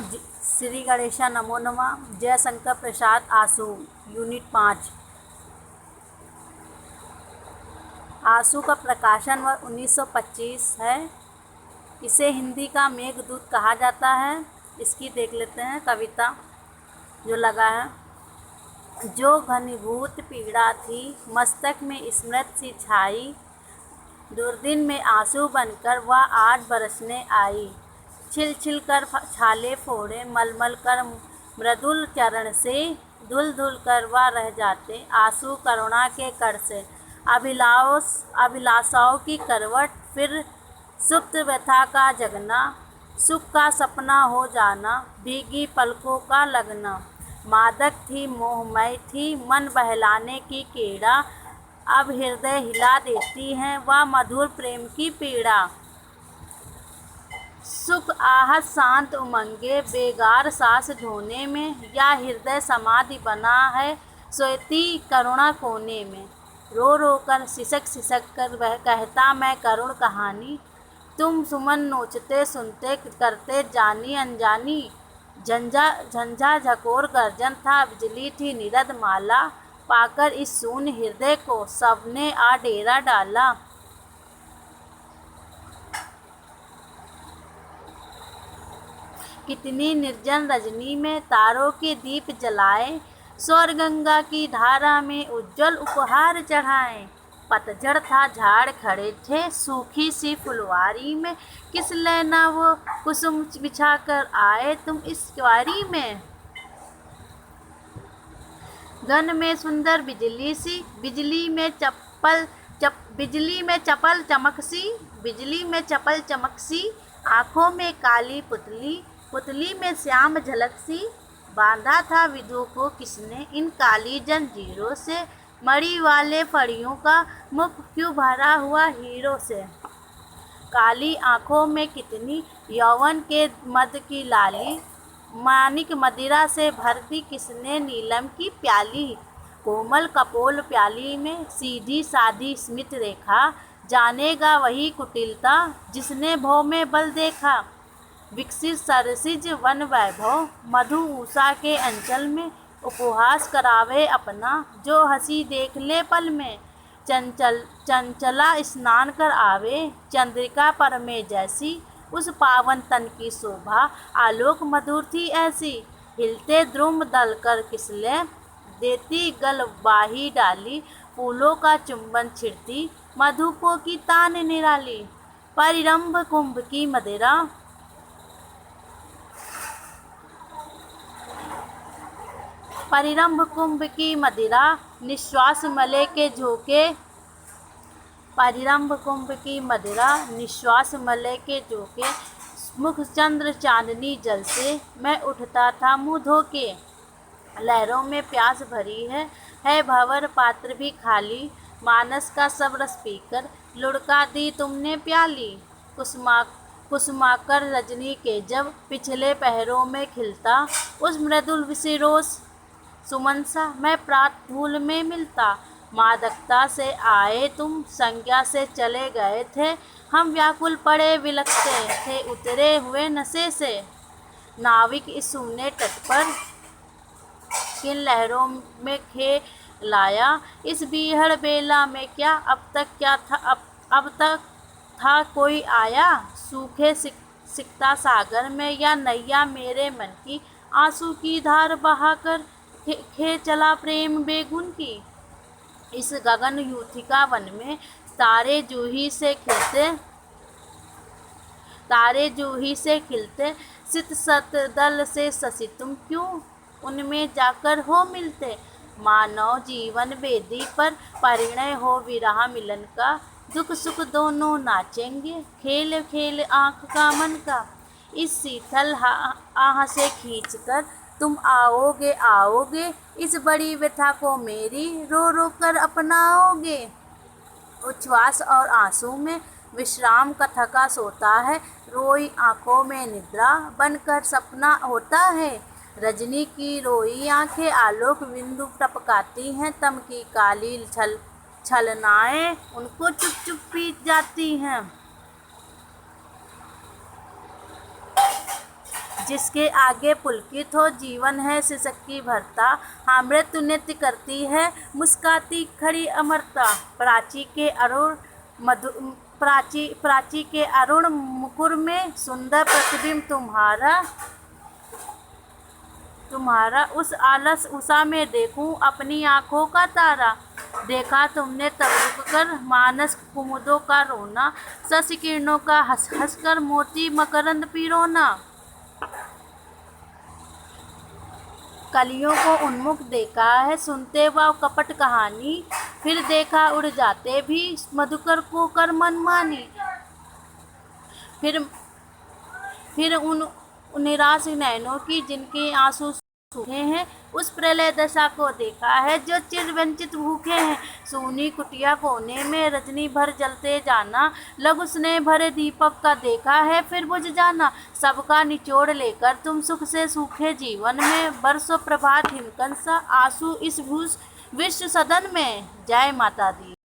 श्री गणेशा नमो नमः। जयशंकर प्रसाद आंसू यूनिट 5। आंसू का प्रकाशन वर्ष 1925 है। इसे हिंदी का मेघदूत कहा जाता है। इसकी देख लेते हैं कविता जो लगा है। जो घनीभूत पीड़ा थी मस्तक में स्मृति सी छाई, दुर्दिन में आंसू बनकर वह आठ बरसने आई। छिल छिल कर छाले फोड़े, मलमल कर मृदुल चरण से, धुल धुल कर वह रह जाते आंसू करुणा के कर से। अभिलाषाओं की करवट, फिर सुप्त व्यथा का जगना, सुख का सपना हो जाना, भीगी पलकों का लगना। मादक थी मोहमय थी मन बहलाने की क्रीड़ा, अब हृदय हिला देती है वह मधुर प्रेम की पीड़ा। सुख आहत शांत उमंगे बेगार सांस ढोने में, या हृदय समाधि बना है सोती करुणा कोने में। रो रो कर सिसक सिसक कर वह कहता मैं करुण कहानी, तुम सुमन नोचते सुनते करते जानी अनजानी। झंझा झकोर गर्जन था बिजली थी निरद माला, पाकर इस शून्य हृदय को सबने आ डेरा डाला। कितनी निर्जन रजनी में तारों के दीप जलाए, स्वर गंगा की धारा में उज्जवल उपहार चढ़ाए। पतझड़ था झाड़ खड़े थे सूखी सी फुलवारी में, किस लेना वो कुसुम बिछा कर आए तुम इस क्यारी में। गन में सुंदर बिजली सी, बिजली में चपल चमक सी, आँखों में काली पुतली, पुतली में श्याम झलक सी। बांधा था विधु को किसने इन काली जंजीरों से, मणि वाले फड़ियों का मुख क्यों भरा हुआ हीरों से। काली आँखों में कितनी यौवन के मद की लाली, मानिक मदिरा से भरती किसने नीलम की प्याली। कोमल कपोल प्याली में सीधी साधी स्मित रेखा, जानेगा वही कुटिलता जिसने भव में बल देखा। विकसित सरसिज वन वैभव मधु उषा के अंचल में, उपहास करावे अपना जो हंसी देख ले पल में। चंचला स्नान कर आवे चंद्रिका पर में जैसी, उस पावन तन की शोभा आलोक मधुर थी ऐसी। हिलते द्रुम दल कर किसले देती गल बाही डाली, फूलों का चुंबन छिड़ती मधुपों की तान निराली। परिरंभ कुंभ की मदिरा परिरंभ कुंभ की मदिरा, निश्वास मले के झोंके। परिरंभ कुंभ की मदिरा निश्वास मले के झोंके, मुख चंद्र चांदनी जल से मैं उठता था मुँह धोके। लहरों में प्यास भरी है भंवर पात्र भी खाली, मानस का सब रस पीकर लुढ़का दी तुमने प्याली। कुसुमाकर रजनी के जब पिछले पहरों में खिलता, उस मृदुल विसिरोस सुमन सा मैं प्रात भूल में मिलता। मादकता से आए तुम संज्ञा से चले गए थे, हम व्याकुल पड़े विलखते थे उतरे हुए नशे से। नाविक इस सूने तट पर किन लहरों में खेलाया, इस बीहड़ बेला में क्या अब तक था कोई आया। सूखे सिकता सागर में या नैया मेरे मन की, आंसू की धार बहाकर खे चला प्रेम बेगुन की। इस गगन यूथिका वन में तारे जूही से खिलते, सित सत दल से शशि तुम क्यों उनमें जाकर हो मिलते। मानव जीवन वेदी पर परिणय हो विरह मिलन का, दुख सुख दोनों नाचेंगे खेल खेल आँख का मन का। इस शीतल आह से खींचकर तुम आओगे, इस बड़ी व्यथा को मेरी रो रो कर अपनाओगे। उच्छ्वास और आंसू में विश्राम का थका सोता है, रोई आँखों में निद्रा बनकर सपना होता है। रजनी की रोई आँखें आलोक बिंदु टपकाती हैं, तम की काली छलनाएं उनको चुप चुप पी जाती हैं। जिसके आगे पुलकित हो जीवन है सिसकी भरता। हाँ मृत्यु नृत्य करती है मुस्काती खड़ी अमरता। प्राची के अरुण मुकुर में सुंदर प्रतिबिंब तुम्हारा उस आलस उषा में देखूं अपनी आंखों का तारा। देखा तुमने तब रुक कर मानस कुमुदों का रोना। शशि किरणों का हंस हंस कर मोती मकरंद पिरोना। कलियों को उन्मुख देखा है सुनते वह कपट कहानी। फिर देखा उड़ जाते भी मधुकर को कर मनमानी। फिर उन निराश नैनों की जिनके आंसू सूखे हैं उस प्रलय दशा को देखा है जो चिर वंचित भूखे हैं। सूनी कुटिया कोने में रजनी भर जलते जाना। लघु स्नेह भरे दीपक का देखा है फिर बुझ जाना। सबका निचोड़ लेकर तुम सुख से सूखे जीवन में। बरसों प्रभात हिमकंसा आंसू इस विश्व सदन में। जय माता दी।